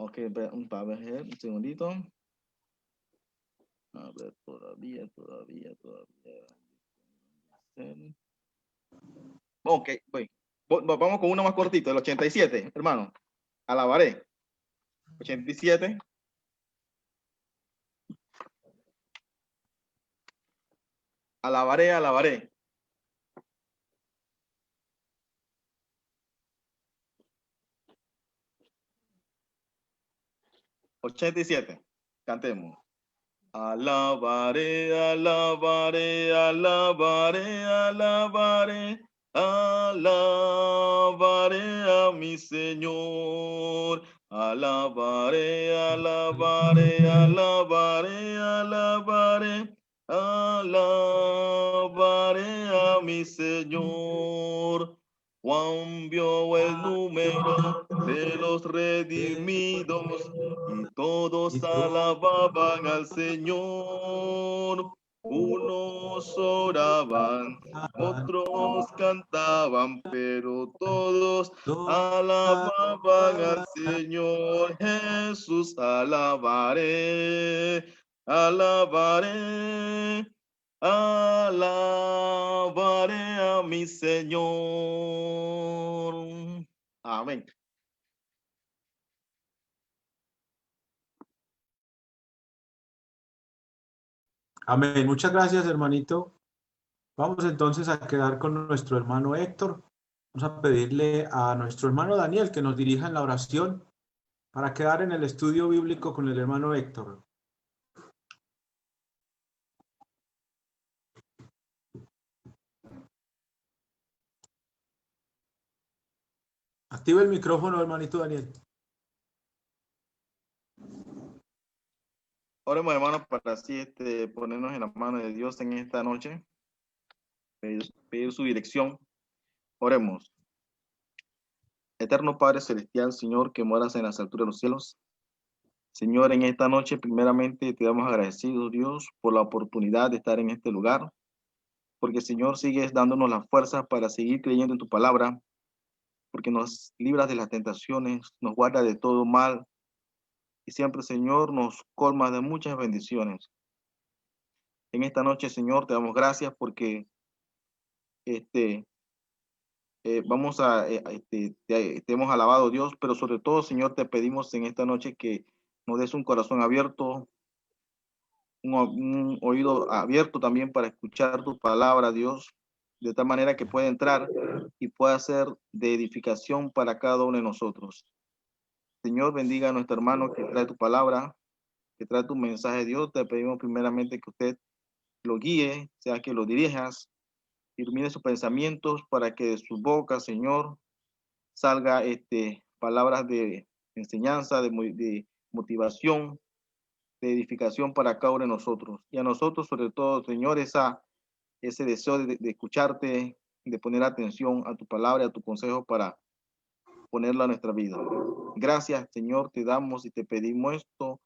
Ok, para ver, un segundito. A ver, todavía. Ok, voy. Vamos con uno más cortito, el 87, hermano. Alabaré. 87. Alabaré. 87. Cantemos. Alabaré a mi Señor. Alabaré a mi Señor. Juan vio el número de los redimidos y todos alababan al Señor. Unos oraban, otros cantaban, pero todos alababan al Señor Jesús. Alabaré a mi Señor. Amén. Amén. Muchas gracias, hermanito. Vamos entonces a quedar con nuestro hermano Héctor. Vamos a pedirle a nuestro hermano Daniel que nos dirija en la oración para quedar en el estudio bíblico con el hermano Héctor. Activa el micrófono, hermanito Daniel. Oremos, hermanos, para así ponernos en las manos de Dios en esta noche, pedir su dirección. Oremos. Eterno Padre Celestial, Señor, que moras en las alturas de los cielos. Señor, en esta noche, primeramente, te damos agradecidos, Dios, por la oportunidad de estar en este lugar, porque, Señor, sigues dándonos las fuerzas para seguir creyendo en tu palabra, porque nos libras de las tentaciones, nos guardas de todo mal, y siempre, Señor, nos colmas de muchas bendiciones. En esta noche, Señor, te damos gracias porque vamos te hemos alabado, Dios, pero sobre todo, Señor, te pedimos en esta noche que nos des un corazón abierto, un oído abierto también para escuchar tu palabra, Dios, de tal manera que pueda entrar y pueda ser de edificación para cada uno de nosotros. Señor, bendiga a nuestro hermano que trae tu palabra, que trae tu mensaje, Dios. Te pedimos primeramente que usted lo guíe, sea que lo dirijas, ilumine sus pensamientos para que de su boca, Señor, salga palabras de enseñanza, de motivación, de edificación para cada uno de nosotros. Y a nosotros, sobre todo, Señor, ese deseo de escucharte, de poner atención a tu palabra, a tu consejo para ponerla a nuestra vida. Gracias, Señor, te damos y te pedimos esto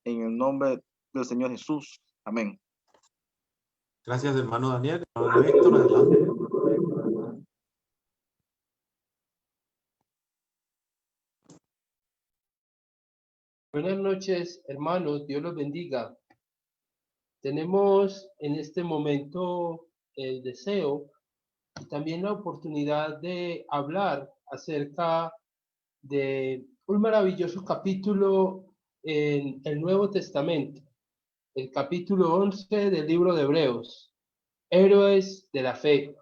en el nombre del Señor Jesús. Amén. Gracias, hermano Daniel. Hermano Héctor, adelante. Buenas noches, hermanos. Dios los bendiga. Tenemos en este momento el deseo y también la oportunidad de hablar acerca de un maravilloso capítulo en el Nuevo Testamento, el capítulo 11 del libro de Hebreos, Héroes de la Fe.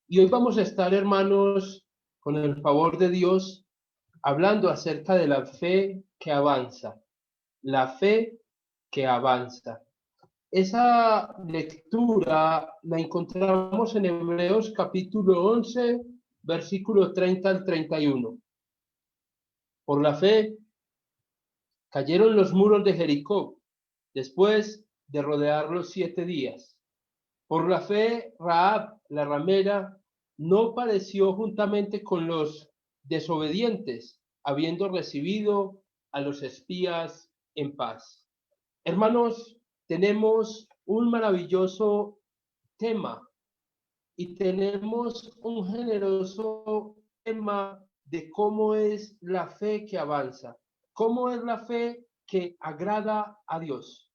Y hoy vamos a estar, hermanos, con el favor de Dios, hablando acerca de la fe que avanza. La fe que avanza. Esa lectura la encontramos en Hebreos capítulo 11, versículo 30 al 31. Por la fe cayeron los muros de Jericó después de rodearlos 7 días. Por la fe, Rahab, la ramera, no padeció juntamente con los desobedientes, habiendo recibido a los espías en paz. Hermanos, tenemos un maravilloso tema y tenemos un generoso tema de cómo es la fe que avanza. cómo es la fe que agrada a Dios.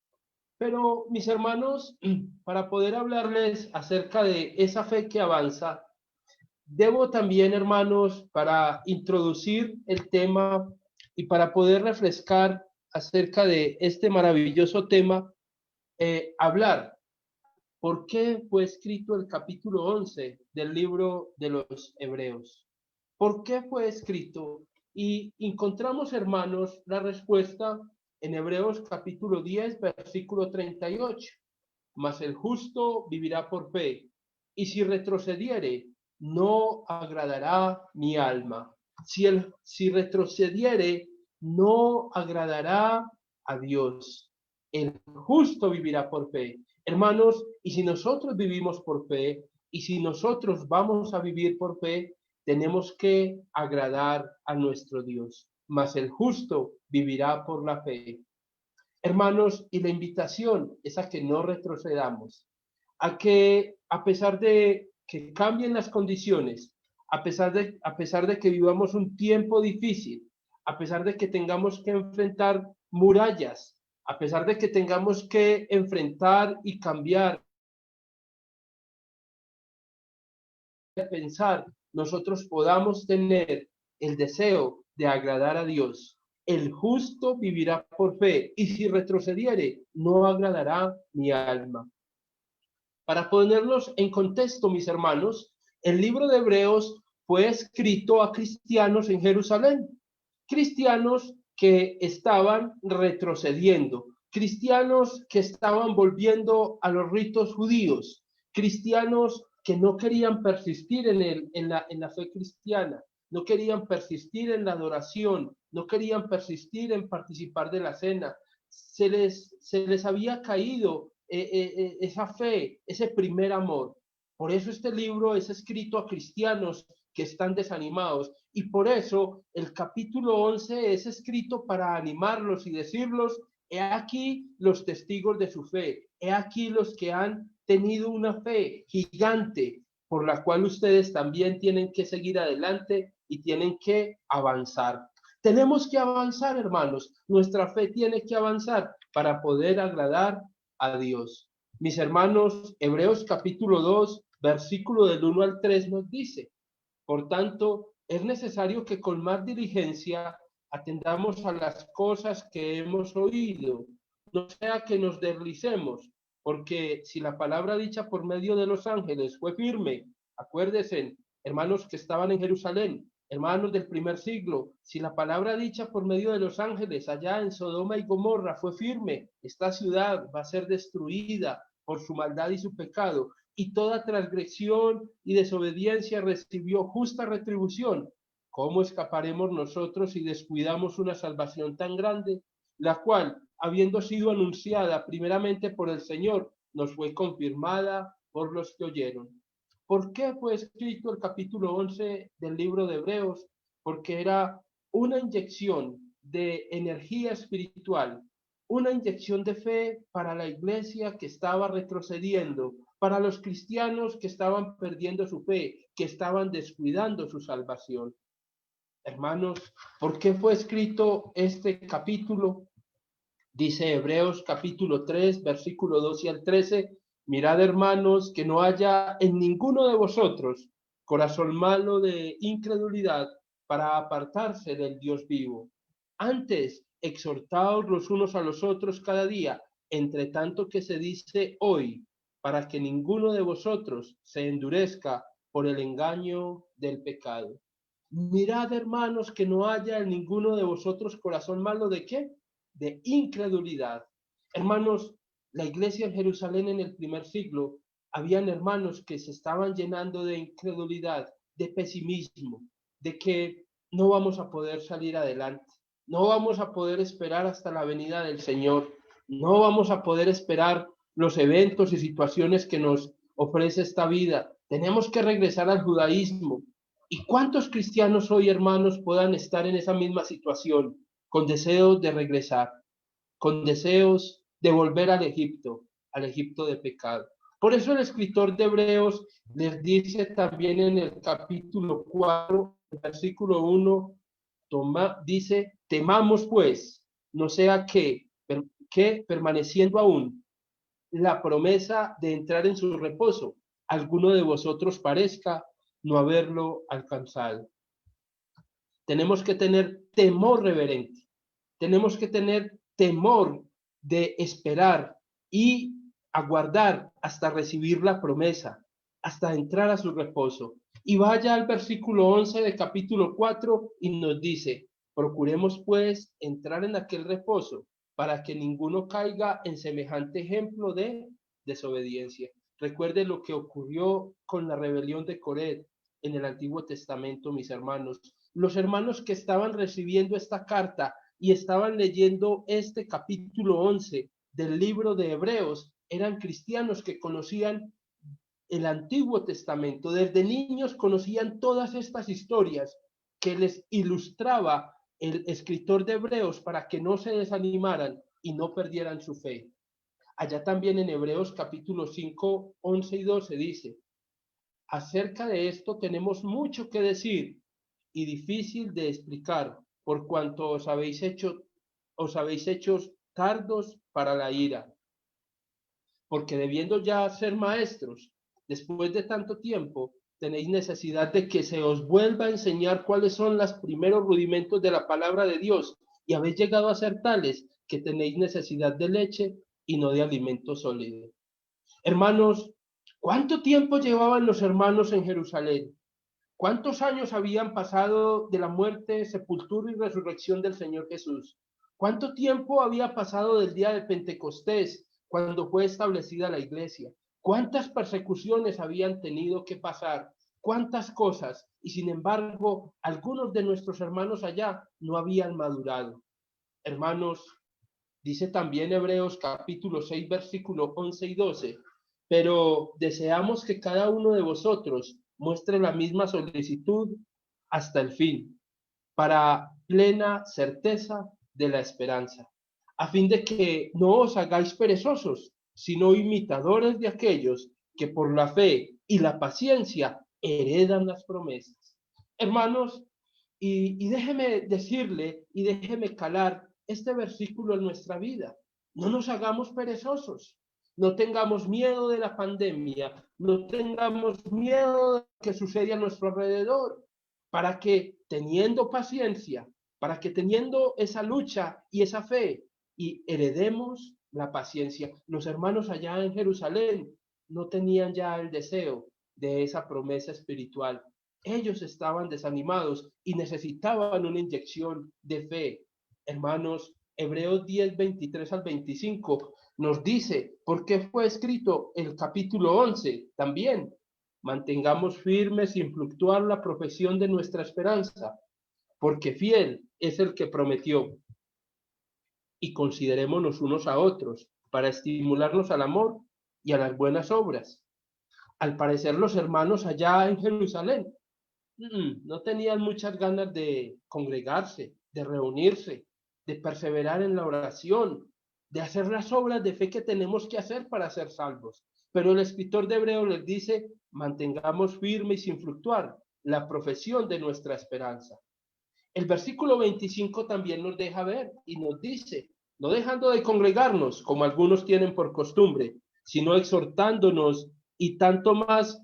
Pero, mis hermanos, para poder hablarles acerca de esa fe que avanza, debo también, hermanos, para introducir el tema y para poder refrescar acerca de este maravilloso tema, hablar por qué fue escrito el capítulo 11 del libro de los Hebreos. ¿Por qué fue escrito? Y encontramos, hermanos, la respuesta en Hebreos capítulo 10, versículo 38. Mas el justo vivirá por fe, y si retrocediere, no agradará mi alma. Si retrocediere, no agradará a Dios. El justo vivirá por fe. Hermanos, y si nosotros vivimos por fe, y si nosotros vamos a vivir por fe, tenemos que agradar a nuestro Dios. Mas el justo vivirá por la fe. Hermanos, y la invitación es a que no retrocedamos, a que a pesar de que cambien las condiciones, a pesar de que vivamos un tiempo difícil, a pesar de que tengamos que enfrentar murallas, a pesar de que tengamos que enfrentar y cambiar, pensar, nosotros podamos tener el deseo de agradar a Dios. El justo vivirá por fe, y si retrocediere, no agradará mi alma. Para ponerlos en contexto, mis hermanos, el libro de Hebreos fue escrito a cristianos en Jerusalén, cristianos que estaban retrocediendo, cristianos que estaban volviendo a los ritos judíos, cristianos que no querían persistir en la fe cristiana, no querían persistir en la adoración, no querían persistir en participar de la cena. Se les había caído esa fe, ese primer amor. Por eso este libro es escrito a cristianos que están desanimados, y por eso el capítulo 11 es escrito para animarlos y decirlos: he aquí los testigos de su fe, he aquí los que han tenido una fe gigante por la cual ustedes también tienen que seguir adelante y tienen que avanzar. Tenemos que avanzar, hermanos. Nuestra fe tiene que avanzar para poder agradar a Dios. Mis hermanos, Hebreos capítulo 2, versículo del 1 al 3 nos dice: por tanto, es necesario que con más diligencia atendamos a las cosas que hemos oído, no sea que nos deslicemos, porque si la palabra dicha por medio de los ángeles fue firme, acuérdense, hermanos que estaban en Jerusalén, hermanos del primer siglo, si la palabra dicha por medio de los ángeles allá en Sodoma y Gomorra fue firme, esta ciudad va a ser destruida por su maldad y su pecado, y toda transgresión y desobediencia recibió justa retribución. ¿Cómo escaparemos nosotros si descuidamos una salvación tan grande, la cual, habiendo sido anunciada primeramente por el Señor, nos fue confirmada por los que oyeron? ¿Por qué fue escrito el capítulo 11 del libro de Hebreos? Porque era una inyección de energía espiritual, una inyección de fe para la iglesia que estaba retrocediendo, para los cristianos que estaban perdiendo su fe, que estaban descuidando su salvación. Hermanos, ¿por qué fue escrito este capítulo? Dice Hebreos capítulo 3, versículo 12 al 13, mirad, hermanos, que no haya en ninguno de vosotros corazón malo de incredulidad para apartarse del Dios vivo. Antes, exhortaos los unos a los otros cada día, entre tanto que se dice hoy, para que ninguno de vosotros se endurezca por el engaño del pecado. Mirad, hermanos, que no haya en ninguno de vosotros corazón malo ¿de qué? De incredulidad. Hermanos, la iglesia en Jerusalén en el primer siglo, habían hermanos que se estaban llenando de incredulidad, de pesimismo, de que no vamos a poder salir adelante, no vamos a poder esperar hasta la venida del Señor, no vamos a poder esperar los eventos y situaciones que nos ofrece esta vida. Tenemos que regresar al judaísmo. ¿Y cuántos cristianos hoy, hermanos, puedan estar en esa misma situación, con deseos de regresar, con deseos de volver al Egipto de pecado? Por eso el escritor de Hebreos les dice también en el capítulo 4, versículo 1, dice: Temamos pues, no sea que permaneciendo aún la promesa de entrar en su reposo, alguno de vosotros parezca no haberlo alcanzado. Tenemos que tener temor reverente, tenemos que tener temor de esperar y aguardar hasta recibir la promesa, hasta entrar a su reposo. Y vaya al versículo 11 de capítulo 4 y nos dice: procuremos pues entrar en aquel reposo para que ninguno caiga en semejante ejemplo de desobediencia. Recuerde lo que ocurrió con la rebelión de Coré en el Antiguo Testamento, mis hermanos. Los hermanos que estaban recibiendo esta carta y estaban leyendo este capítulo 11 del libro de Hebreos eran cristianos que conocían el Antiguo Testamento. Desde niños conocían todas estas historias que les ilustraba el escritor de Hebreos para que no se desanimaran y no perdieran su fe. Allá también en Hebreos capítulo 5, 11 y 12 dice: acerca de esto tenemos mucho que decir y difícil de explicar, por cuanto os habéis hecho tardos para la ira. Porque debiendo ya ser maestros, después de tanto tiempo, tenéis necesidad de que se os vuelva a enseñar cuáles son los primeros rudimentos de la palabra de Dios, y habéis llegado a ser tales que tenéis necesidad de leche y no de alimento sólido. Hermanos, ¿cuánto tiempo llevaban los hermanos en Jerusalén? ¿Cuántos años habían pasado de la muerte, sepultura y resurrección del Señor Jesús? ¿Cuánto tiempo había pasado del día de Pentecostés, cuando fue establecida la iglesia? ¿Cuántas persecuciones habían tenido que pasar? ¿Cuántas cosas? Y sin embargo, algunos de nuestros hermanos allá no habían madurado. Hermanos, dice también Hebreos capítulo 6, versículo 11 y 12, pero deseamos que cada uno de vosotros muestre la misma solicitud hasta el fin, para plena certeza de la esperanza, a fin de que no os hagáis perezosos, sino imitadores de aquellos que por la fe y la paciencia heredan las promesas. Hermanos, y déjeme decirle y déjeme calar este versículo en nuestra vida. No nos hagamos perezosos, no tengamos miedo de la pandemia, no tengamos miedo de lo que sucede a nuestro alrededor, para que teniendo paciencia, para que teniendo esa lucha y esa fe, y heredemos la paciencia. Los hermanos allá en Jerusalén no tenían ya el deseo de esa promesa espiritual. Ellos estaban desanimados y necesitaban una inyección de fe. Hermanos, Hebreos 10, 23 al 25 nos dice por qué fue escrito el capítulo 11 también. Mantengamos firmes sin fluctuar la profesión de nuestra esperanza, porque fiel es el que prometió. Y considerémonos unos a otros para estimularnos al amor y a las buenas obras. Al parecer los hermanos allá en Jerusalén no tenían muchas ganas de congregarse, de reunirse, de perseverar en la oración, de hacer las obras de fe que tenemos que hacer para ser salvos. Pero el escritor de Hebreos les dice: mantengamos firme y sin fluctuar la profesión de nuestra esperanza. El versículo 25 también nos deja ver y nos dice: no dejando de congregarnos, como algunos tienen por costumbre, sino exhortándonos, y tanto más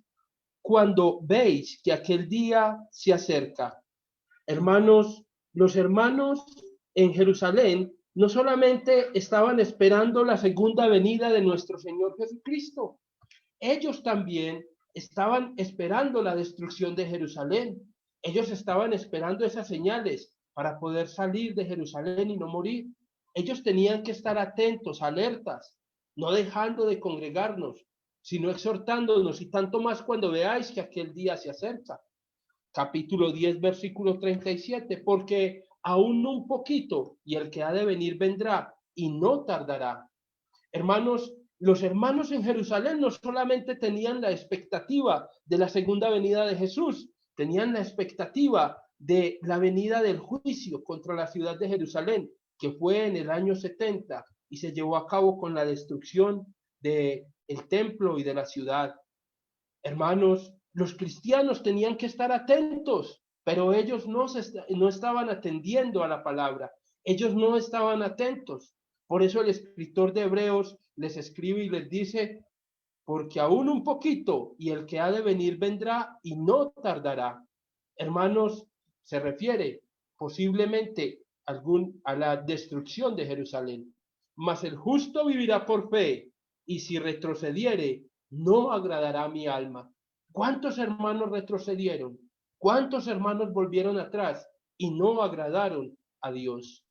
cuando veis que aquel día se acerca. Hermanos, los hermanos en Jerusalén no solamente estaban esperando la segunda venida de nuestro Señor Jesucristo, ellos también estaban esperando la destrucción de Jerusalén. Ellos estaban esperando esas señales para poder salir de Jerusalén y no morir. Ellos tenían que estar atentos, alertas, no dejando de congregarnos, sino exhortándonos, y tanto más cuando veáis que aquel día se acerca. Capítulo 10, versículo 37, porque aún un poquito y el que ha de venir vendrá y no tardará. Hermanos, los hermanos en Jerusalén no solamente tenían la expectativa de la segunda venida de Jesús, tenían la expectativa de la venida del juicio contra la ciudad de Jerusalén, que fue en el año 70 y se llevó a cabo con la destrucción del templo y de la ciudad. Hermanos, los cristianos tenían que estar atentos pero ellos no estaban atendiendo a la palabra, ellos no estaban atentos. Por eso el escritor de Hebreos les escribe y les dice, porque aún un poquito y el que ha de venir vendrá y no tardará. Hermanos, se refiere posiblemente a la destrucción de Jerusalén. Mas el justo vivirá por fe, y si retrocediere, no agradará a mi alma. ¿Cuántos hermanos retrocedieron? ¿Cuántos hermanos volvieron atrás y no agradaron a Dios?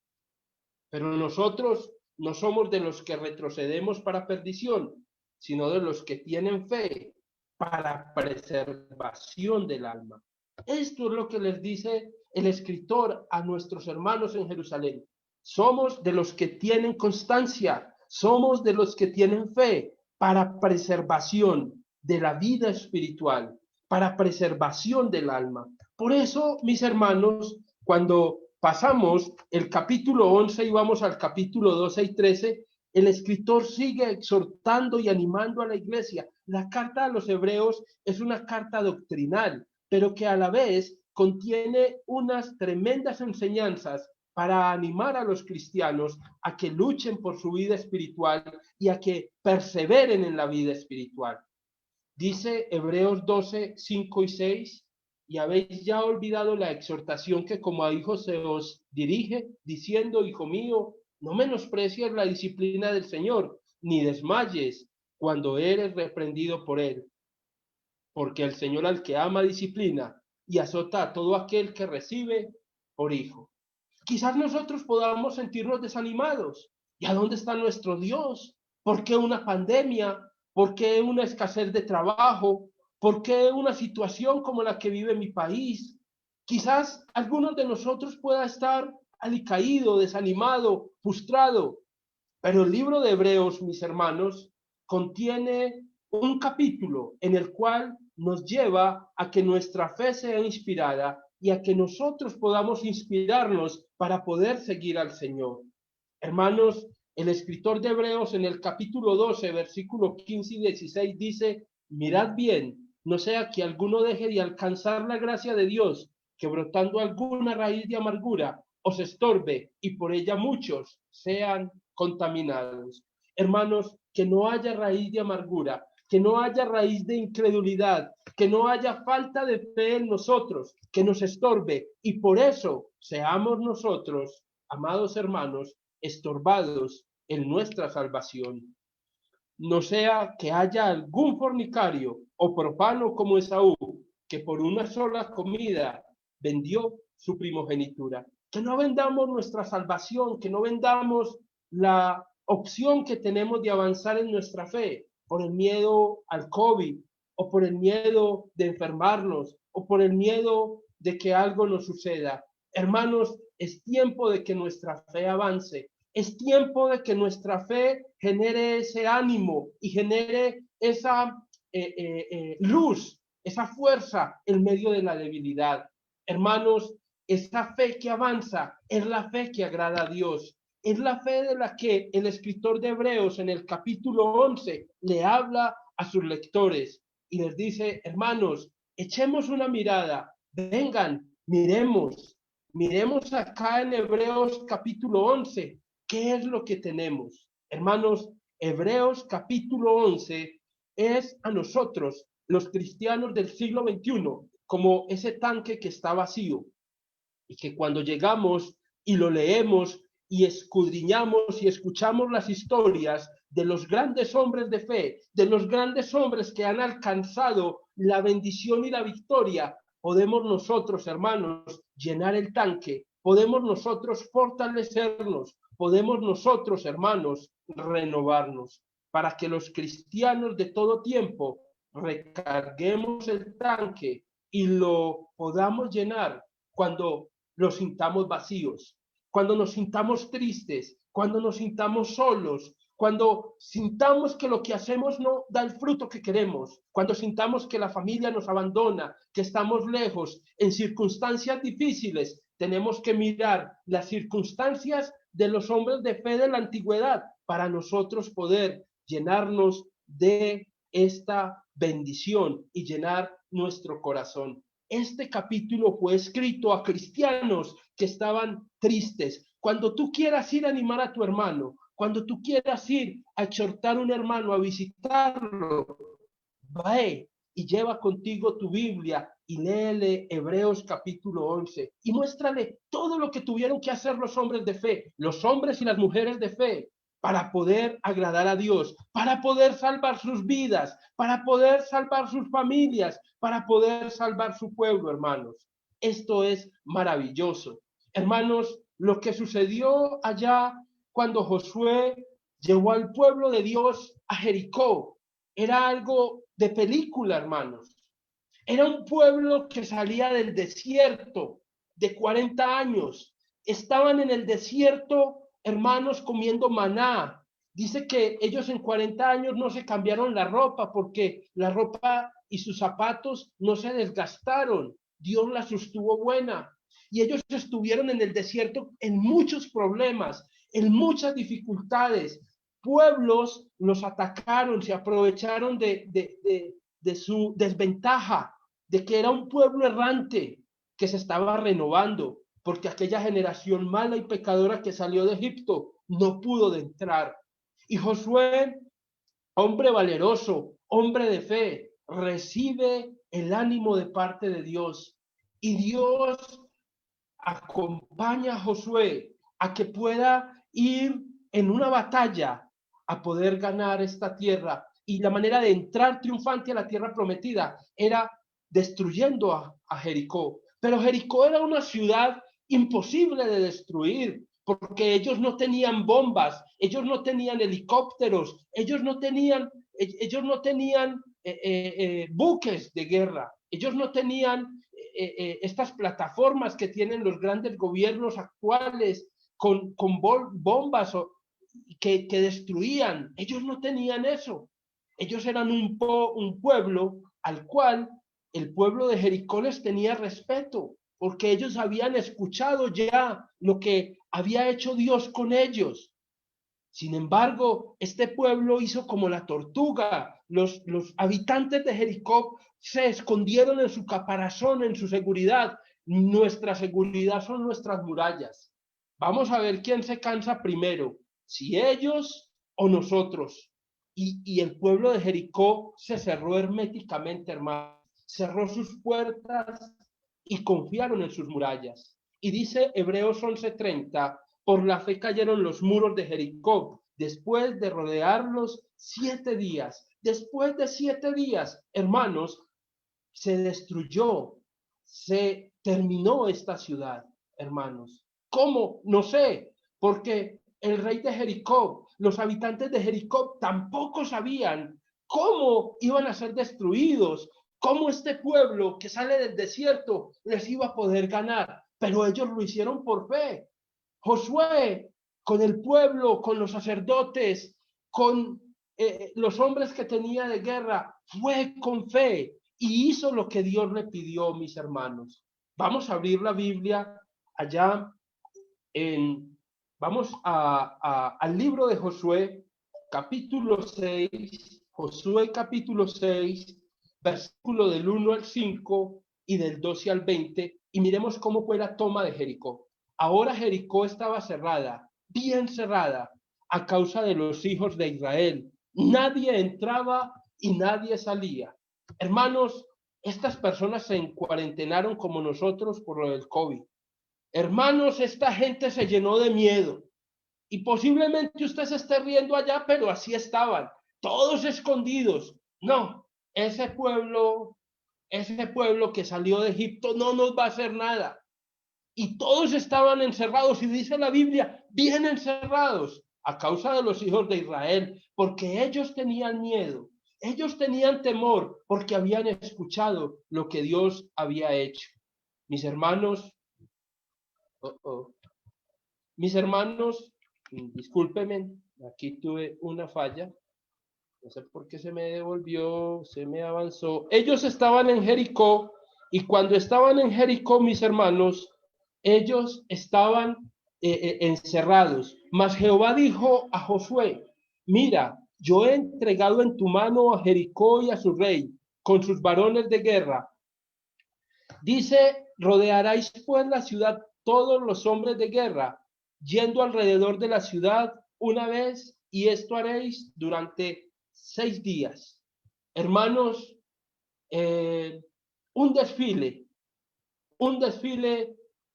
Pero nosotros no somos de los que retrocedemos para perdición, sino de los que tienen fe para preservación del alma. Esto es lo que les dice el escritor a nuestros hermanos en Jerusalén. Somos de los que tienen constancia, somos de los que tienen fe para preservación de la vida espiritual, para preservación del alma. Por eso, mis hermanos, cuando pasamos el capítulo 11 y vamos al capítulo 12 y 13, el escritor sigue exhortando y animando a la iglesia. La carta a los hebreos es una carta doctrinal, pero que a la vez contiene unas tremendas enseñanzas para animar a los cristianos a que luchen por su vida espiritual y a que perseveren en la vida espiritual. Dice Hebreos 12, 5 y 6, y habéis ya olvidado la exhortación que como a hijos se os dirige, diciendo, hijo mío, no menosprecies la disciplina del Señor, ni desmayes cuando eres reprendido por él. Porque el Señor al que ama disciplina y azota a todo aquel que recibe por hijo. Quizás nosotros podamos sentirnos desanimados. ¿Y a dónde está nuestro Dios? ¿Por qué una pandemia? ¿Por qué una escasez de trabajo? ¿Por qué una situación como la que vive mi país? Quizás algunos de nosotros pueda estar alicaído, desanimado, frustrado. Pero el libro de Hebreos, mis hermanos, contiene un capítulo en el cual nos lleva a que nuestra fe sea inspirada y a que nosotros podamos inspirarnos para poder seguir al Señor. Hermanos, el escritor de Hebreos en el capítulo 12, versículo 15 y 16 dice, mirad bien, no sea que alguno deje de alcanzar la gracia de Dios, que brotando alguna raíz de amargura os estorbe y por ella muchos sean contaminados. Hermanos, que no haya raíz de amargura, que no haya raíz de incredulidad, que no haya falta de fe en nosotros, que nos estorbe y por eso seamos nosotros, amados hermanos, estorbados en nuestra salvación. No sea que haya algún fornicario o profano como Esaú, que por una sola comida vendió su primogenitura. Que no vendamos nuestra salvación, que no vendamos la opción que tenemos de avanzar en nuestra fe por el miedo al COVID o por el miedo de enfermarnos o por el miedo de que algo nos suceda. Hermanos, es tiempo de que nuestra fe avance. Es tiempo de que nuestra fe genere ese ánimo y genere esa luz, esa fuerza en medio de la debilidad. Hermanos, esa fe que avanza es la fe que agrada a Dios. Es la fe de la que el escritor de Hebreos en el capítulo 11 le habla a sus lectores y les dice, hermanos, echemos una mirada, vengan, miremos acá en Hebreos capítulo 11, ¿qué es lo que tenemos? Hermanos, Hebreos capítulo 11 es a nosotros, los cristianos del siglo XXI, como ese tanque que está vacío y que cuando llegamos y lo leemos y escudriñamos y escuchamos las historias de los grandes hombres de fe, de los grandes hombres que han alcanzado la bendición y la victoria, podemos nosotros, hermanos, llenar el tanque, podemos nosotros fortalecernos, podemos nosotros, hermanos, renovarnos, para que los cristianos de todo tiempo recarguemos el tanque y lo podamos llenar cuando los sintamos vacíos, cuando nos sintamos tristes, cuando nos sintamos solos, cuando sintamos que lo que hacemos no da el fruto que queremos, cuando sintamos que la familia nos abandona, que estamos lejos, en circunstancias difíciles, tenemos que mirar las circunstancias de los hombres de fe de la antigüedad para nosotros poder llenarnos de esta bendición y llenar nuestro corazón. este capítulo fue escrito a cristianos que estaban tristes. Cuando tú quieras ir a animar a tu hermano, cuando tú quieras ir a exhortar a un hermano, a visitarlo, ve y lleva contigo tu Biblia y léele Hebreos capítulo 11 y muéstrale todo lo que tuvieron que hacer los hombres de fe, los hombres y las mujeres de fe, para poder agradar a Dios, para poder salvar sus vidas, para poder salvar sus familias, para poder salvar su pueblo, hermanos. Esto es maravilloso. Hermanos, lo que sucedió allá cuando Josué llevó al pueblo de Dios a Jericó era algo de película, hermanos. Era un pueblo que salía del desierto de 40 años. Estaban en el desierto, hermanos, comiendo maná. Dice que ellos en 40 años no se cambiaron la ropa porque la ropa y sus zapatos no se desgastaron. Dios la sostuvo buena. Y ellos estuvieron en el desierto en muchos problemas, en muchas dificultades. Pueblos los atacaron, se aprovecharon de su desventaja, de que era un pueblo errante que se estaba renovando, porque aquella generación mala y pecadora que salió de Egipto no pudo entrar. Y Josué, hombre valeroso, hombre de fe, recibe el ánimo de parte de Dios. Y Dios acompaña a Josué a que pueda ir en una batalla a poder ganar esta tierra. Y la manera de entrar triunfante a la tierra prometida era destruyendo a Jericó. Pero Jericó era una ciudad imposible de destruir, porque ellos no tenían bombas, ellos no tenían helicópteros, ellos no tenían buques de guerra, ellos no tenían estas plataformas que tienen los grandes gobiernos actuales con bombas que destruían. Ellos no tenían eso. Ellos eran un pueblo al cual el pueblo de Jericó les tenía respeto, porque ellos habían escuchado ya lo que había hecho Dios con ellos. Sin embargo, este pueblo hizo como la tortuga. Los habitantes de Jericó se escondieron en su caparazón, en su seguridad. Nuestra seguridad son nuestras murallas. Vamos a ver quién se cansa primero, si ellos o nosotros. Y el pueblo de Jericó se cerró herméticamente, hermano. Cerró sus puertas y confiaron en sus murallas. Y dice Hebreos 11:30, por la fe cayeron los muros de Jericó, después de rodearlos 7 días. Después de 7 días, hermanos, se destruyó, se terminó esta ciudad, hermanos. ¿Cómo? No sé, porque el rey de Jericó, los habitantes de Jericó tampoco sabían cómo iban a ser destruidos, cómo este pueblo que sale del desierto les iba a poder ganar, pero ellos lo hicieron por fe. Josué, con el pueblo, con los sacerdotes, con los hombres que tenía de guerra, fue con fe y hizo lo que Dios le pidió, mis hermanos. Vamos a abrir la Biblia allá vamos al libro de Josué, capítulo 6, Josué capítulo 6, versículo del 1 al 5 y del 12 al 20, y miremos cómo fue la toma de Jericó. Ahora Jericó estaba cerrada, bien cerrada, a causa de los hijos de Israel. Nadie entraba y nadie salía. Hermanos, estas personas se encuarentenaron como nosotros por lo del COVID. Hermanos, esta gente se llenó de miedo. Y posiblemente usted se esté riendo allá, pero así estaban, todos escondidos. No, ese pueblo que salió de Egipto no nos va a hacer nada. Y todos estaban encerrados, y dice la Biblia, bien encerrados, a causa de los hijos de Israel, porque ellos tenían miedo, ellos tenían temor, porque habían escuchado lo que Dios había hecho. Mis hermanos, mis hermanos, discúlpenme, aquí tuve una falla, no sé por qué se me devolvió, se me avanzó. Ellos estaban en Jericó, y cuando estaban en Jericó, mis hermanos, ellos estaban encerrados. Mas Jehová dijo a Josué, mira, yo he entregado en tu mano a Jericó y a su rey, con sus varones de guerra. Dice, rodearéis pues la ciudad todos los hombres de guerra, yendo alrededor de la ciudad una vez, y esto haréis durante 6 días. Hermanos, un desfile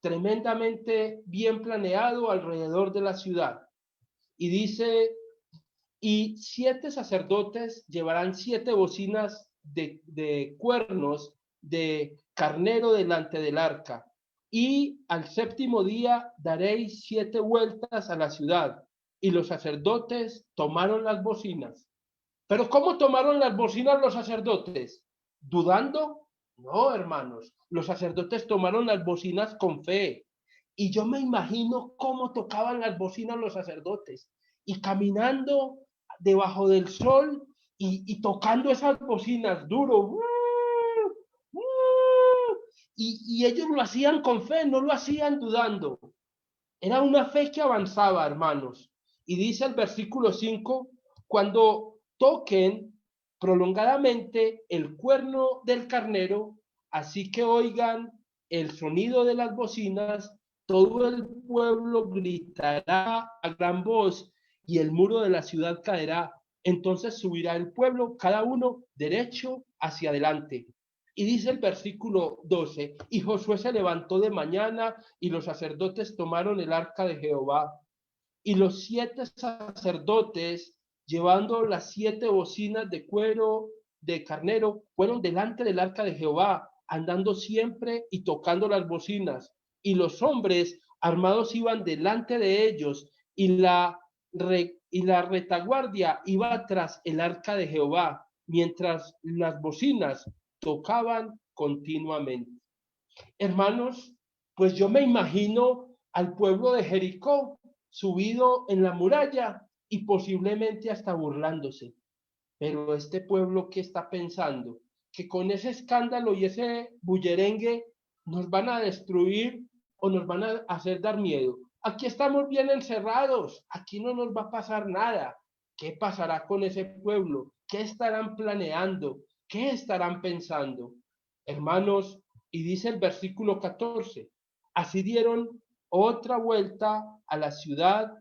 tremendamente bien planeado alrededor de la ciudad. Y dice, y 7 sacerdotes llevarán 7 bocinas de cuernos de carnero delante del arca. Y al 7º día daréis 7 vueltas a la ciudad. Y los sacerdotes tomaron las bocinas. ¿Pero cómo tomaron las bocinas los sacerdotes? ¿Dudando? No, hermanos. Los sacerdotes tomaron las bocinas con fe. Y yo me imagino cómo tocaban las bocinas los sacerdotes. Y caminando debajo del sol y tocando esas bocinas duro. Y ellos lo hacían con fe, no lo hacían dudando. Era una fe que avanzaba, hermanos. Y dice el versículo 5, cuando toquen prolongadamente el cuerno del carnero, así que oigan el sonido de las bocinas, todo el pueblo gritará a gran voz y el muro de la ciudad caerá. Entonces subirá el pueblo, cada uno derecho hacia adelante. Y dice el versículo 12, y Josué se levantó de mañana y los sacerdotes tomaron el arca de Jehová. Y los 7 sacerdotes, llevando las 7 bocinas de cuero de carnero, fueron delante del arca de Jehová, andando siempre y tocando las bocinas. Y los hombres armados iban delante de ellos, y la retaguardia iba tras el arca de Jehová, mientras las bocinas tocaban continuamente. Hermanos, pues yo me imagino al pueblo de Jericó subido en la muralla y posiblemente hasta burlándose. Pero este pueblo, ¿qué está pensando? Que con ese escándalo y ese bullerengue nos van a destruir o nos van a hacer dar miedo. Aquí estamos bien encerrados, aquí no nos va a pasar nada. ¿Qué pasará con ese pueblo? ¿Qué estarán planeando? ¿Qué estarán pensando? Hermanos, y dice el versículo 14, así dieron otra vuelta a la ciudad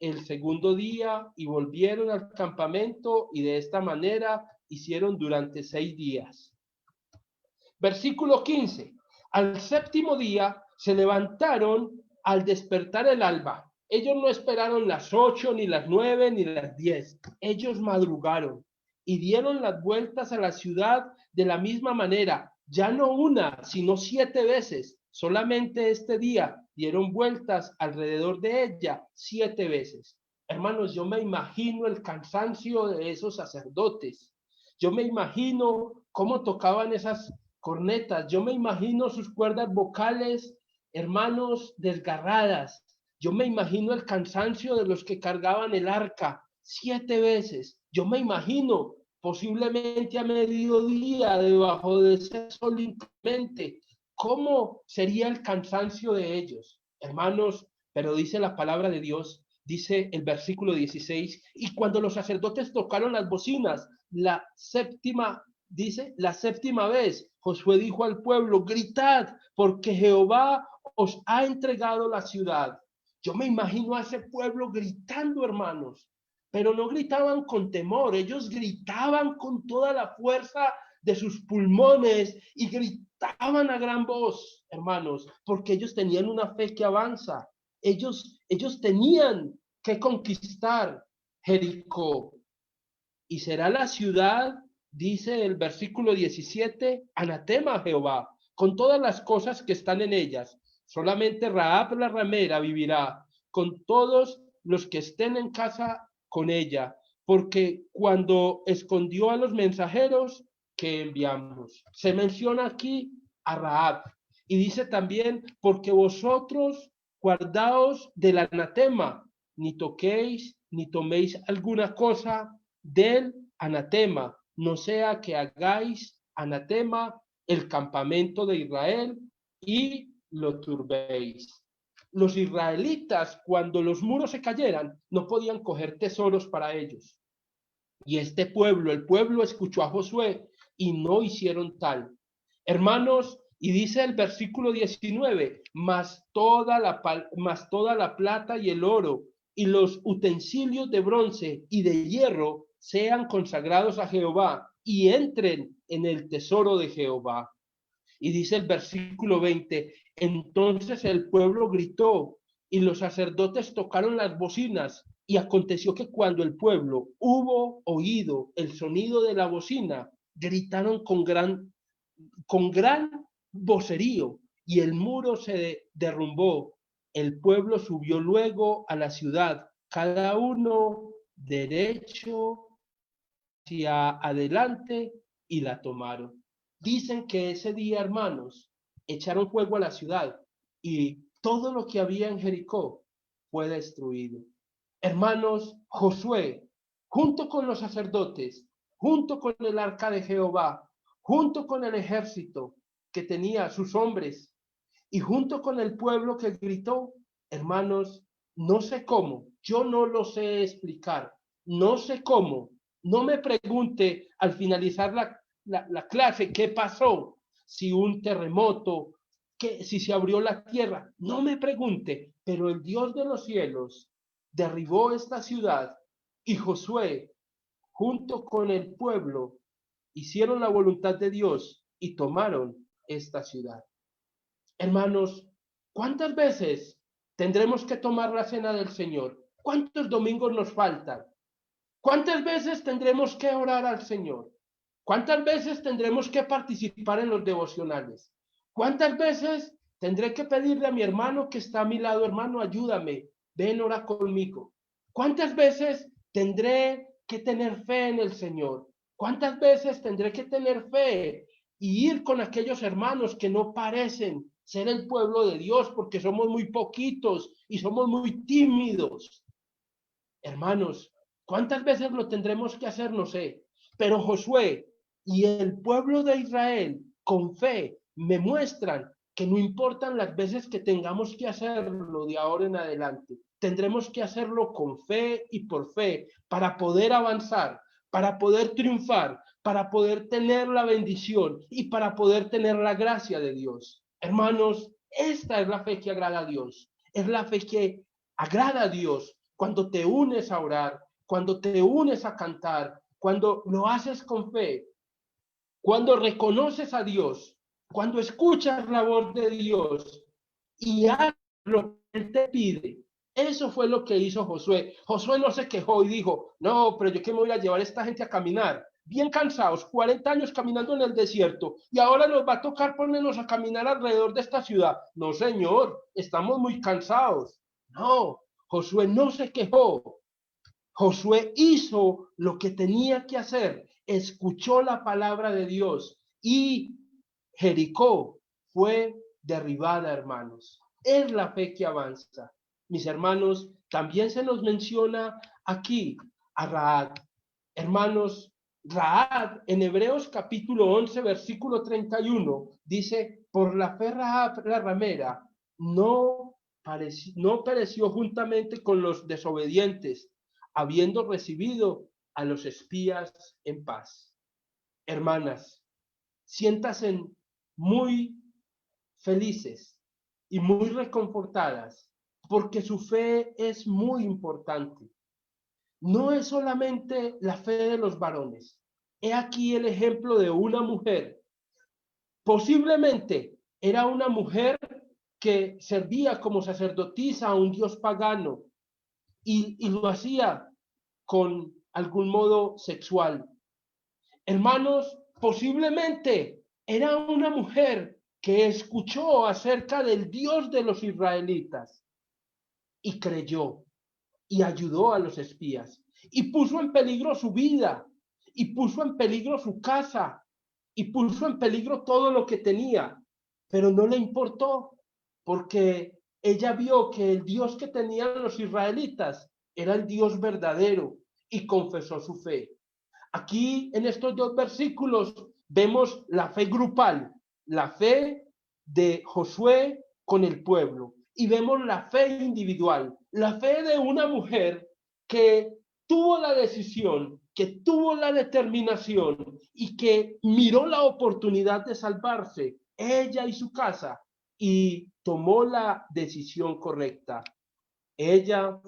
el 2º día y volvieron al campamento, y de esta manera hicieron durante 6 días. Versículo 15. Al 7º día se levantaron al despertar el alba. Ellos no esperaron las 8, ni las 9, ni las 10. Ellos madrugaron y dieron las vueltas a la ciudad de la misma manera, ya no una, sino 7 veces. Solamente este día dieron vueltas alrededor de ella 7 veces. Hermanos, yo me imagino el cansancio de esos sacerdotes. Yo me imagino cómo tocaban esas cornetas. Yo me imagino sus cuerdas vocales, hermanos, desgarradas. Yo me imagino el cansancio de los que cargaban el arca 7 veces. Yo me imagino posiblemente a mediodía debajo de ese sol inclemente. ¿Cómo sería el cansancio de ellos? Hermanos, pero dice la palabra de Dios, dice el versículo 16, y cuando los sacerdotes tocaron las bocinas, la 7ª, dice, la 7ª vez, Josué dijo al pueblo, gritad, porque Jehová os ha entregado la ciudad. Yo me imagino a ese pueblo gritando, hermanos, pero no gritaban con temor, ellos gritaban con toda la fuerza de sus pulmones y gritaban a gran voz, hermanos, porque ellos tenían una fe que avanza. Ellos tenían que conquistar Jericó. Y será la ciudad, dice el versículo 17, anatema a Jehová, con todas las cosas que están en ellas. Solamente Rahab la ramera vivirá, con todos los que estén en casa con ella, porque cuando escondió a los mensajeros que enviamos. Se menciona aquí a Rahab, y dice también, porque vosotros guardaos del anatema, ni toquéis, ni toméis alguna cosa del anatema, no sea que hagáis anatema el campamento de Israel y lo turbéis. Los israelitas, cuando los muros se cayeran, no podían coger tesoros para ellos. Y este pueblo, el pueblo escuchó a Josué y no hicieron tal. Hermanos, Y dice el versículo 19, mas toda la plata y el oro y los utensilios de bronce y de hierro sean consagrados a Jehová y entren en el tesoro de Jehová. Y dice el versículo 20, entonces el pueblo gritó y los sacerdotes tocaron las bocinas, y aconteció que cuando el pueblo hubo oído el sonido de la bocina, gritaron con gran vocerío, y el muro se derrumbó. El pueblo subió luego a la ciudad, cada uno derecho hacia adelante, y la tomaron. Dicen que ese día, hermanos, echaron fuego a la ciudad y todo lo que había en Jericó fue destruido. Hermanos, Josué, junto con los sacerdotes, junto con el arca de Jehová, junto con el ejército que tenía sus hombres y junto con el pueblo que gritó, hermanos, no sé cómo, yo no lo sé explicar, no sé cómo, no me pregunte al finalizar la clase qué pasó, si un terremoto, si se abrió la tierra, no me pregunte, pero el Dios de los cielos derribó esta ciudad y Josué, junto con el pueblo, hicieron la voluntad de Dios y tomaron esta ciudad. Hermanos, ¿cuántas veces tendremos que tomar la cena del Señor? ¿Cuántos domingos nos faltan? ¿Cuántas veces tendremos que orar al Señor? ¿Cuántas veces tendremos que participar en los devocionales? ¿Cuántas veces tendré que pedirle a mi hermano que está a mi lado, hermano, ayúdame, ven, ora conmigo? ¿Cuántas veces tendré que tener fe en el Señor? ¿Cuántas veces tendré que tener fe y ir con aquellos hermanos que no parecen ser el pueblo de Dios porque somos muy poquitos y somos muy tímidos? Hermanos, ¿cuántas veces lo tendremos que hacer? No sé. Pero Josué y el pueblo de Israel, con fe, me muestran que no importan las veces que tengamos que hacerlo de ahora en adelante. Tendremos que hacerlo con fe y por fe para poder avanzar, para poder triunfar, para poder tener la bendición y para poder tener la gracia de Dios. Hermanos, esta es la fe que agrada a Dios. Es la fe que agrada a Dios cuando te unes a orar, cuando te unes a cantar, cuando lo haces con fe, cuando reconoces a Dios, cuando escuchas la voz de Dios y haces lo que Él te pide. Eso fue lo que hizo Josué. Josué no se quejó y dijo, no, pero yo qué me voy a llevar a esta gente a caminar. Bien cansados, 40 años caminando en el desierto y ahora nos va a tocar ponernos a caminar alrededor de esta ciudad. No, señor, estamos muy cansados. No, Josué no se quejó. Josué hizo lo que tenía que hacer, escuchó la palabra de Dios y Jericó fue derribada, hermanos. Es la fe que avanza. Mis hermanos, también se nos menciona aquí a Rahab. Hermanos, Rahab en Hebreos capítulo 11, versículo 31, dice, por la fe Rahab la ramera no pereció juntamente con los desobedientes, habiendo recibido a los espías en paz. Hermanas, siéntanse muy felices y muy reconfortadas, porque su fe es muy importante. No es solamente la fe de los varones. He aquí el ejemplo de una mujer. Posiblemente era una mujer que servía como sacerdotisa a un dios pagano y lo hacía con algún modo sexual. Hermanos, posiblemente era una mujer que escuchó acerca del Dios de los israelitas y creyó y ayudó a los espías y puso en peligro su vida y puso en peligro su casa y puso en peligro todo lo que tenía, pero no le importó porque ella vio que el Dios que tenían los israelitas era el Dios verdadero y confesó su fe. Aquí en estos dos versículos vemos la fe grupal, la fe de Josué con el pueblo, y vemos la fe individual, la fe de una mujer que tuvo la decisión, que tuvo la determinación y que miró la oportunidad de salvarse ella y su casa, y tomó la decisión correcta. Ella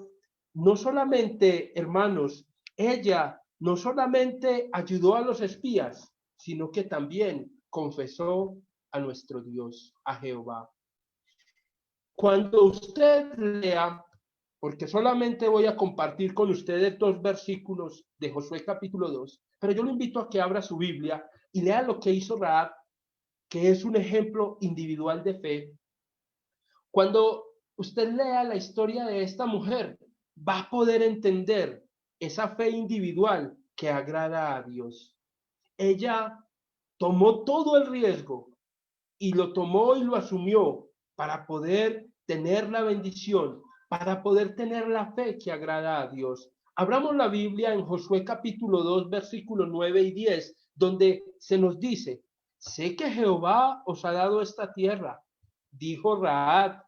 no solamente, hermanos, ella no solamente ayudó a los espías, sino que también confesó a nuestro Dios, a Jehová. Cuando usted lea, porque solamente voy a compartir con ustedes 2 versículos de Josué capítulo 2, pero yo lo invito a que abra su Biblia y lea lo que hizo Rahab, que es un ejemplo individual de fe. Cuando usted lea la historia de esta mujer, va a poder entender esa fe individual que agrada a Dios. Ella tomó todo el riesgo y lo tomó y lo asumió para poder tener la bendición, para poder tener la fe que agrada a Dios. Abramos la Biblia en Josué capítulo 2, versículos 9 y 10, donde se nos dice: sé que Jehová os ha dado esta tierra, dijo Rahab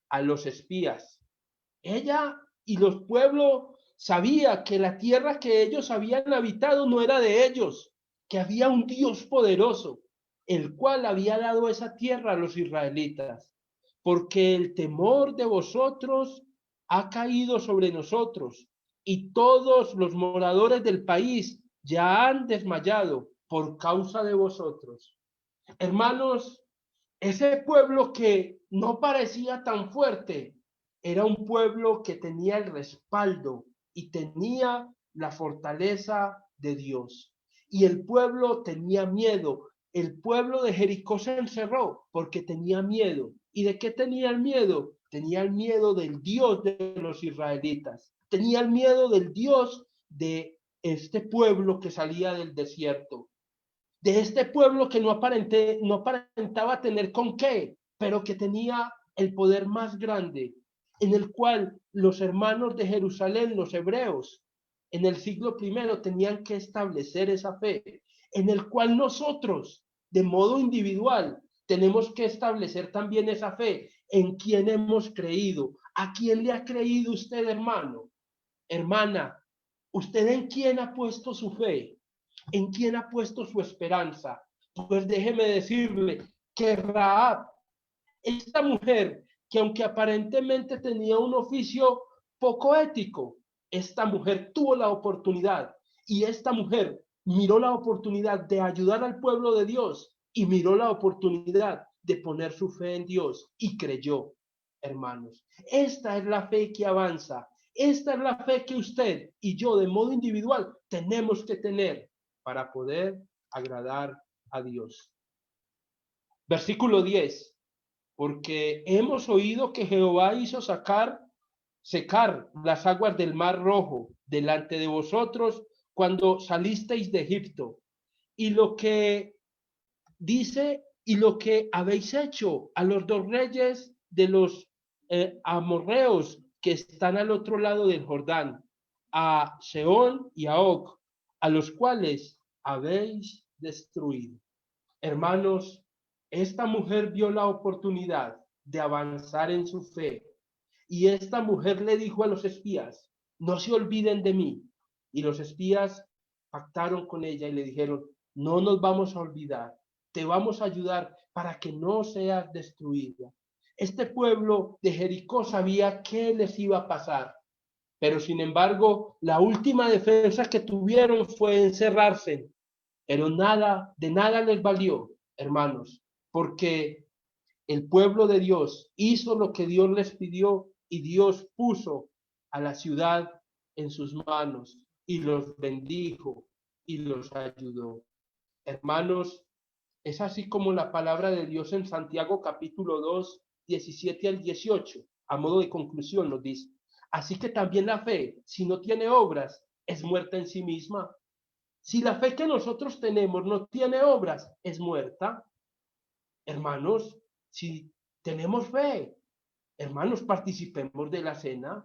a los espías. Ella y los pueblos sabía que la tierra que ellos habían habitado no era de ellos, que había un Dios poderoso, el cual había dado esa tierra a los israelitas, porque el temor de vosotros ha caído sobre nosotros, y todos los moradores del país ya han desmayado por causa de vosotros. Hermanos, ese pueblo que no parecía tan fuerte era un pueblo que tenía el respaldo y tenía la fortaleza de Dios. Y el pueblo tenía miedo. El pueblo de Jericó se encerró porque tenía miedo. ¿Y de qué tenía el miedo? Tenía el miedo del Dios de los israelitas. Tenía el miedo del Dios de este pueblo que salía del desierto, de este pueblo que no aparentaba tener con qué, pero que tenía el poder más grande, en el cual los hermanos de Jerusalén, los hebreos, en el siglo I tenían que establecer esa fe, en el cual nosotros, de modo individual, tenemos que establecer también esa fe en quien hemos creído. ¿A quién le ha creído usted, hermano? Hermana, ¿usted en quién ha puesto su fe? ¿En quién ha puesto su esperanza? Pues déjeme decirle que Rahab, esta mujer que aunque aparentemente tenía un oficio poco ético, esta mujer tuvo la oportunidad, y esta mujer miró la oportunidad de ayudar al pueblo de Dios y miró la oportunidad de poner su fe en Dios y creyó, hermanos. Esta es la fe que avanza. Esta es la fe que usted y yo de modo individual tenemos que tener para poder agradar a Dios. Versículo 10. Porque hemos oído que Jehová hizo secar las aguas del mar Rojo delante de vosotros cuando salisteis de Egipto. Y lo que dice, y lo que habéis hecho a los 2 reyes de los amorreos que están al otro lado del Jordán, a Sehón y a Og, a los cuales habéis destruido. Hermanos, esta mujer vio la oportunidad de avanzar en su fe, y esta mujer le dijo a los espías: no se olviden de mí. Y los espías pactaron con ella y le dijeron: no nos vamos a olvidar, te vamos a ayudar para que no seas destruida. Este pueblo de Jericó sabía qué les iba a pasar, pero sin embargo, la última defensa que tuvieron fue encerrarse. Pero de nada les valió, hermanos, porque el pueblo de Dios hizo lo que Dios les pidió, y Dios puso a la ciudad en sus manos y los bendijo y los ayudó. Hermanos, es así como la palabra de Dios en Santiago capítulo 2, 17 al 18, a modo de conclusión nos dice: así que también la fe, si no tiene obras, es muerta en sí misma. Si la fe que nosotros tenemos no tiene obras, es muerta. Hermanos, si tenemos fe, hermanos, participemos de la cena.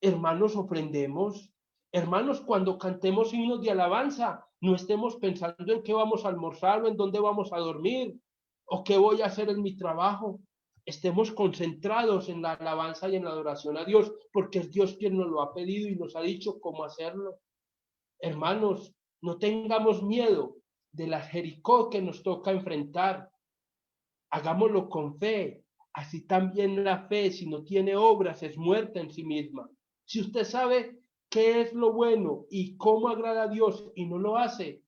Hermanos, ofrendemos. Hermanos, cuando cantemos himnos de alabanza, no estemos pensando en qué vamos a almorzar o en dónde vamos a dormir o qué voy a hacer en mi trabajo. Estemos concentrados en la alabanza y en la adoración a Dios, porque es Dios quien nos lo ha pedido y nos ha dicho cómo hacerlo. Hermanos, no tengamos miedo de la Jericó que nos toca enfrentar. Hagámoslo con fe. Así también la fe, si no tiene obras, es muerta en sí misma. Si usted sabe qué es lo bueno y cómo agrada a Dios y no lo hace,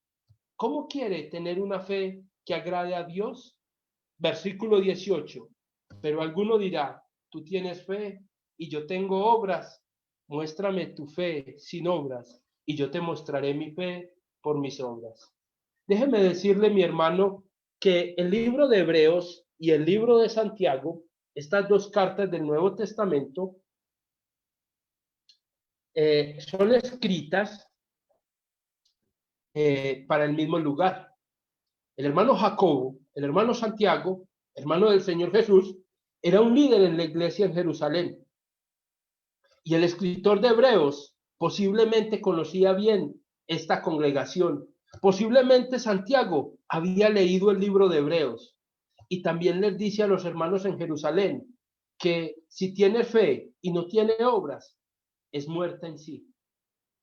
¿cómo quiere tener una fe que agrade a Dios? Versículo 18. Pero alguno dirá, tú tienes fe y yo tengo obras. Muéstrame tu fe sin obras y yo te mostraré mi fe por mis obras. Déjeme decirle, mi hermano, que el libro de Hebreos y el libro de Santiago, estas dos cartas del Nuevo Testamento, son escritas para el mismo lugar. El hermano Jacobo, el hermano Santiago, hermano del Señor Jesús, era un líder en la iglesia en Jerusalén. Y el escritor de Hebreos posiblemente conocía bien esta congregación. Posiblemente Santiago había leído el libro de Hebreos y también les dice a los hermanos en Jerusalén que si tiene fe y no tiene obras, es muerta en sí.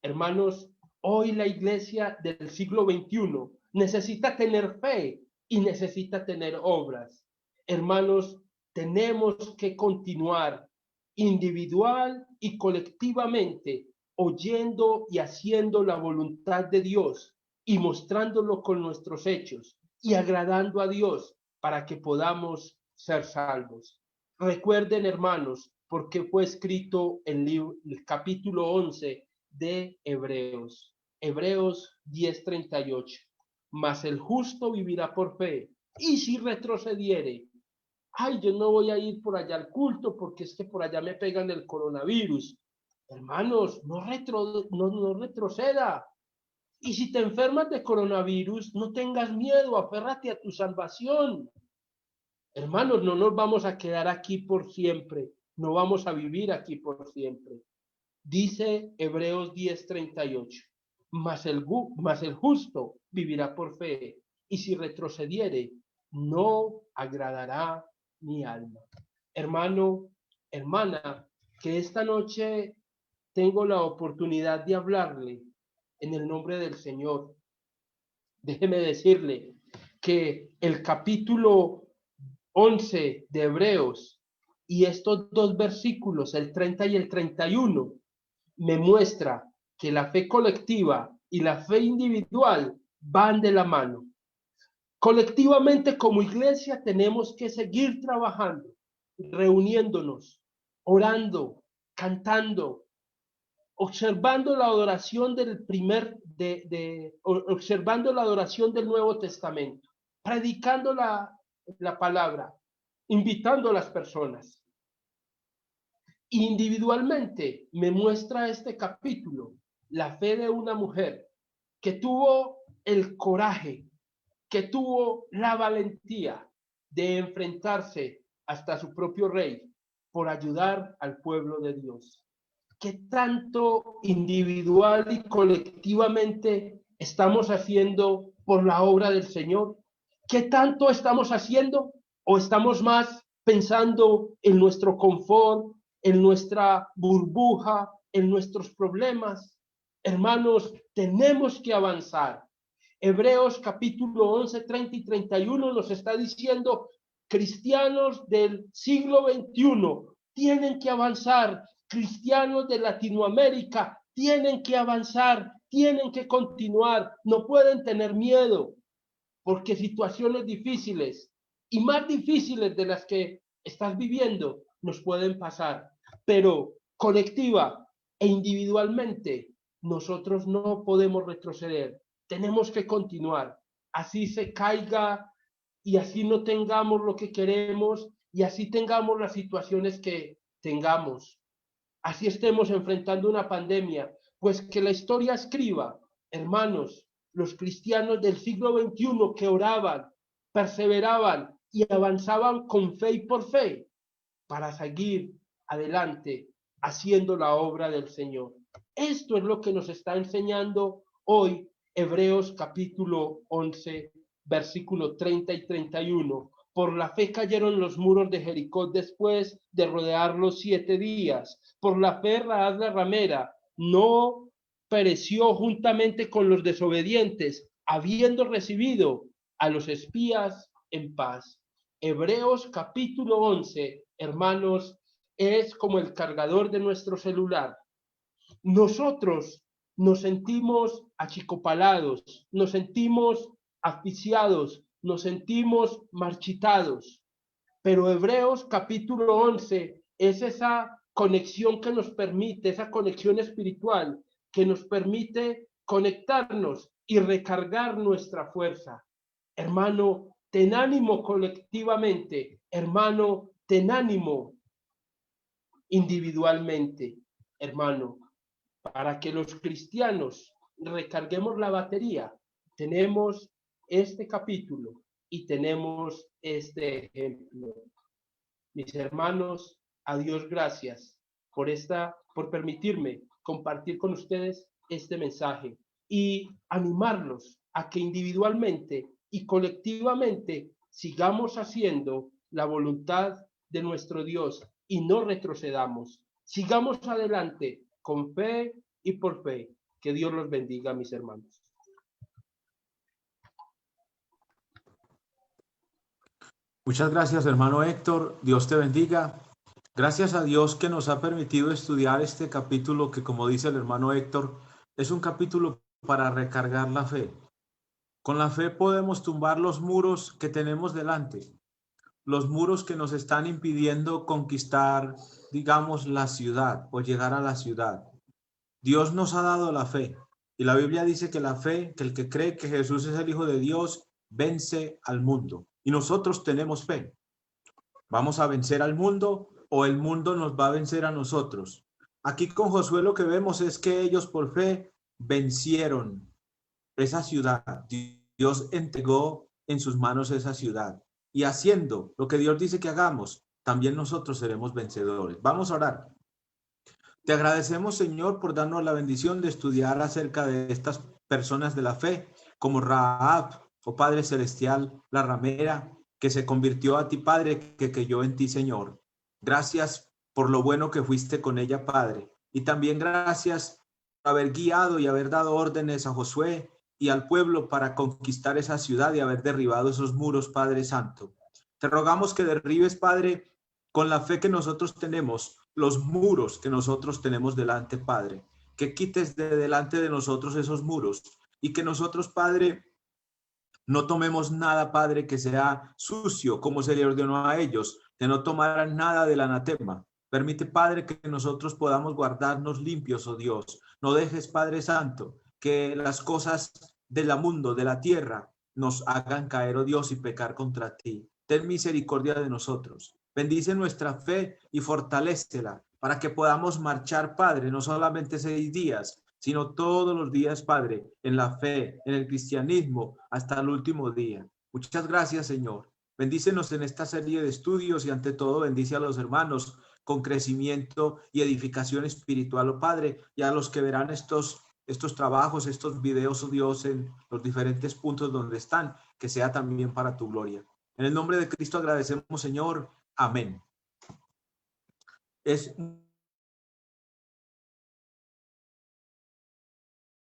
Hermanos, hoy la iglesia del siglo XXI necesita tener fe y necesita tener obras. Hermanos, tenemos que continuar individual y colectivamente oyendo y haciendo la voluntad de Dios y mostrándolo con nuestros hechos y agradando a Dios para que podamos ser salvos. Recuerden, hermanos, porque fue escrito el capítulo 11 de Hebreos. Hebreos 10:38. Mas el justo vivirá por fe, y si retrocediere, ay, yo no voy a ir por allá al culto porque es que por allá me pegan el coronavirus. Hermanos, no retroceda. Y si te enfermas de coronavirus, no tengas miedo, aférrate a tu salvación. Hermanos, no nos vamos a quedar aquí por siempre, no vamos a vivir aquí por siempre. Dice Hebreos 10:38, mas el justo vivirá por fe, y si retrocediere, no agradará mi alma. Hermano, hermana, que esta noche tengo la oportunidad de hablarle en el nombre del Señor. Déjeme decirle que el capítulo 11 de Hebreos y estos dos versículos, el 30 y el 31, me muestra que la fe colectiva y la fe individual van de la mano. Colectivamente como iglesia tenemos que seguir trabajando, reuniéndonos, orando, cantando, observando la adoración observando la adoración del Nuevo Testamento, predicando la palabra, invitando a las personas. Individualmente me muestra este capítulo la fe de una mujer que tuvo el coraje, que tuvo la valentía de enfrentarse hasta su propio rey por ayudar al pueblo de Dios. ¿Qué tanto individual y colectivamente estamos haciendo por la obra del Señor? ¿Qué tanto estamos haciendo? ¿O estamos más pensando en nuestro confort, en nuestra burbuja, en nuestros problemas? Hermanos, tenemos que avanzar. Hebreos capítulo 11, 30 y 31 nos está diciendo, cristianos del siglo XXI tienen que avanzar, cristianos de Latinoamérica tienen que avanzar, tienen que continuar, no pueden tener miedo, porque situaciones difíciles y más difíciles de las que estás viviendo nos pueden pasar, pero colectiva e individualmente nosotros no podemos retroceder, tenemos que continuar, así se caiga y así no tengamos lo que queremos y así tengamos las situaciones que tengamos, así estemos enfrentando una pandemia, pues que la historia escriba, hermanos, los cristianos del siglo XXI que oraban, perseveraban y avanzaban con fe y por fe para seguir adelante haciendo la obra del Señor. Esto es lo que nos está enseñando hoy Hebreos capítulo 11, versículo 30 y 31. Por la fe cayeron los muros de Jericó después de rodearlos 7 días. Por la fe Rahab la ramera no pereció juntamente con los desobedientes, habiendo recibido a los espías en paz. Hebreos capítulo 11, hermanos, es como el cargador de nuestro celular. Nosotros nos sentimos achicopalados, nos sentimos asfixiados, nos sentimos marchitados, pero Hebreos capítulo 11 es esa conexión que nos permite, esa conexión espiritual que nos permite conectarnos y recargar nuestra fuerza. Hermano, ten ánimo colectivamente, hermano, ten ánimo individualmente, hermano. Para que los cristianos recarguemos la batería, tenemos este capítulo y tenemos este ejemplo. Mis hermanos, a Dios gracias por permitirme compartir con ustedes este mensaje y animarlos a que individualmente y colectivamente sigamos haciendo la voluntad de nuestro Dios y no retrocedamos. Sigamos adelante con fe y por fe. Que Dios los bendiga, mis hermanos. Muchas gracias, hermano Héctor. Dios te bendiga. Gracias a Dios que nos ha permitido estudiar este capítulo que, como dice el hermano Héctor, es un capítulo para recargar la fe. Con la fe podemos tumbar los muros que tenemos delante, los muros que nos están impidiendo conquistar, digamos, la ciudad o llegar a la ciudad. Dios nos ha dado la fe y la Biblia dice que la fe, que el que cree que Jesús es el Hijo de Dios, vence al mundo. Y nosotros tenemos fe. ¿Vamos a vencer al mundo o el mundo nos va a vencer a nosotros? Aquí con Josué lo que vemos es que ellos por fe vencieron esa ciudad. Dios entregó en sus manos esa ciudad. Y haciendo lo que Dios dice que hagamos, también nosotros seremos vencedores. Vamos a orar. Te agradecemos, Señor, por darnos la bendición de estudiar acerca de estas personas de la fe, como Rahab, oh Padre Celestial, la ramera, que se convirtió a ti, Padre, que creyó en ti, Señor. Gracias por lo bueno que fuiste con ella, Padre. Y también gracias por haber guiado y haber dado órdenes a Josué y al pueblo para conquistar esa ciudad y haber derribado esos muros, Padre Santo. Te rogamos que derribes, Padre, con la fe que nosotros tenemos, los muros que nosotros tenemos delante, Padre. Que quites de delante de nosotros esos muros y que nosotros, Padre, no tomemos nada, Padre, que sea sucio, como se le ordenó a ellos, que no tomaran nada del anatema. Permite, Padre, que nosotros podamos guardarnos limpios, oh Dios. No dejes, Padre Santo, que las cosas del mundo, de la tierra, nos hagan caer, oh Dios, y pecar contra ti. Ten misericordia de nosotros. Bendice nuestra fe y fortalécela para que podamos marchar, Padre, no solamente 6 días, sino todos los días, Padre, en la fe, en el cristianismo, hasta el último día. Muchas gracias, Señor. Bendícenos en esta serie de estudios y ante todo bendice a los hermanos con crecimiento y edificación espiritual, oh Padre, y a los que verán estos trabajos, estos videos, oh Dios, en los diferentes puntos donde están, que sea también para tu gloria. En el nombre de Cristo agradecemos, Señor. Amén. Es